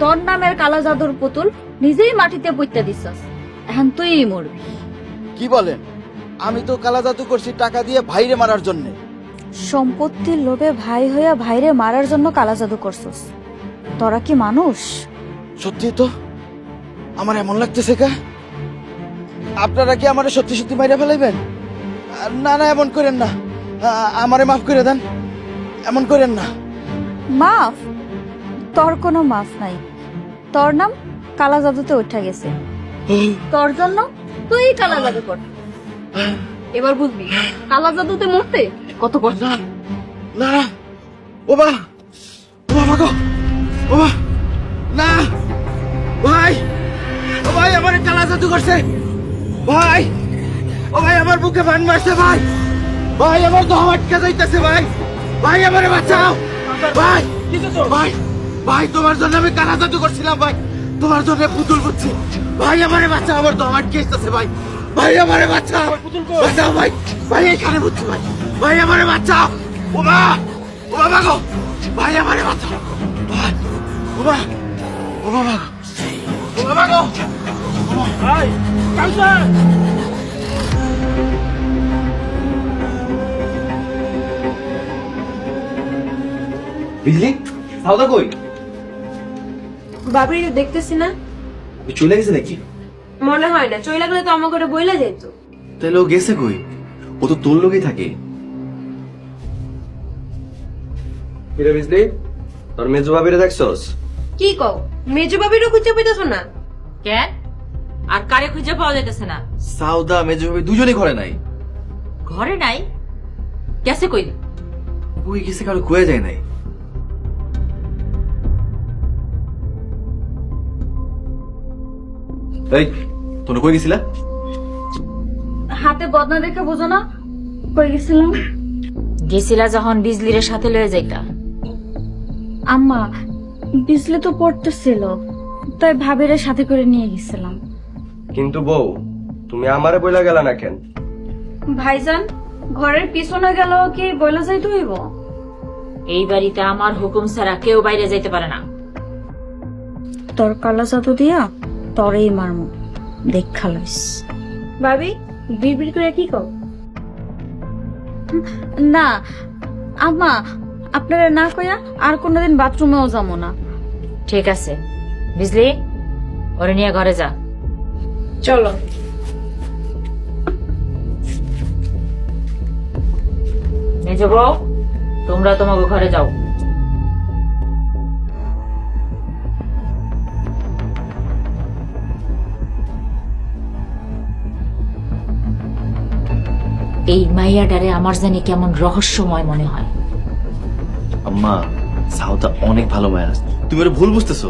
তোর নামের কালা জাদুর পুতুল নিজেই মাটিতে পুঁতে দিছস, এখন তুই মরবি। কি বলেন? আমি তো কালা জাদু করছি টাকা দিয়ে ভাইরে মারার জন্য। সম্পত্তির লোভে ভাই হইয়া ভাইরে মারার জন্য কালা জাদু করছস। তোরা কি মানুষ? সত্যি তো আমার এমন লাগতেছে কা আপনারা কি আমারে সত্যি সত্যি মাইরা ফেলাইবেন? না না, এমন করেন না, আমারে মাফ করে দেন, এমন করেন না। মাফ? তোর কোনো মাফ নাই। তোর নাম কালা জাদুতে উঠা গেছে, তোর জন্য তুই কালা জাদু কর। এবার বুঝবি কালা জাদুতে মরতে কত কষ্ট। না না, ও বা গো, ও বা না, ভাই, ও ভাই আমারে কালা জাদু করছে ভাই, ও ভাই আমার বুকে বান মারছে ভাই, ভাই আমার দম আটকে যাইতেছে ভাই, ভাই আমারে বাঁচাও ভাই, ভাই, ভাই তোমার জন্য আমি কালা জাদু করছিলাম ভাই, তোমার জন্য পুতুল বুঝছি ভাই, আমারে বাঁচাও, আমার দম আটকে যাইতেছে ভাই, ভাই আমারে বাঁচাও, বাঁচাও ভাই, ভাই এখানে বুঝছি ভাই, ভাই আমারে বাঁচাও, ও বাবা গো, ভাই আমারে বাঁচাও ভাই, ও বাবা গো, ও বাবা গো, ভাই কাউসার। বিজলি সাউদা কই? বাবরি দেখতেছি না, ও চলে গেছে নাকি? মনে হয় না। চইলা গেলে তো আমার করে বইলা যেত। তাহলে ও গেছে কই? ও তো তোর লোকেই থাকে। কিরে বিজলি, তোর মেজো ভাবিরে দেখছস? কি কও, মেজো বাবিরও খুঁজে পেতেছ না? কেন? আর কারে খুঁজে পাওয়া যাইতেছে না? সাউদা মেজো ভাবি দুজনেই ঘরে নাই। ঘরে নাই? গেছে কই? ওই গেছে, কারো কুয়ে যায় নাই। এই তোমরা কই গেছিলা? হাতে বদনা দেখে বোঝো না কই গেছিলাম? গেছিলা যখন বিজলির সাথে লয়ে যাইতা। আম্মা, বিজলি তো পড়তেছিল, তাই ভাবিরে সাথে করে নিয়ে গেছিলাম। কিন্তু বউ, তুমি আমারে বইলা গেলা না কেন? ভাইজান, ঘরের পিছনে গেল কি বইলা যাইতে হইব? এই বাড়িতে আমার হুকুম ছাড়া কেউ বাইরে যাইতে পারে না। তোর কালা জাদু দিয়া তরেই মারমু, দেখা লইস। ভাবি বিড়বিড় করে কি কও? না আম্মা, আপনারা না কইয়া আর কোনোদিন বাথরুমেও যাবো না। ঠিক আছে বিজলি, ওরে নিয়ে ঘরে যা। চলো। মেজো বউ, তোমরা তোমাকে ঘরে যাও। এই মাইয়াডারে আমার জানি কেমন রহস্যময় মনে হয়। আম্মা, সাউদা অনেক ভালো মায়া। তুমি ওরা ভুল বুঝতেছো।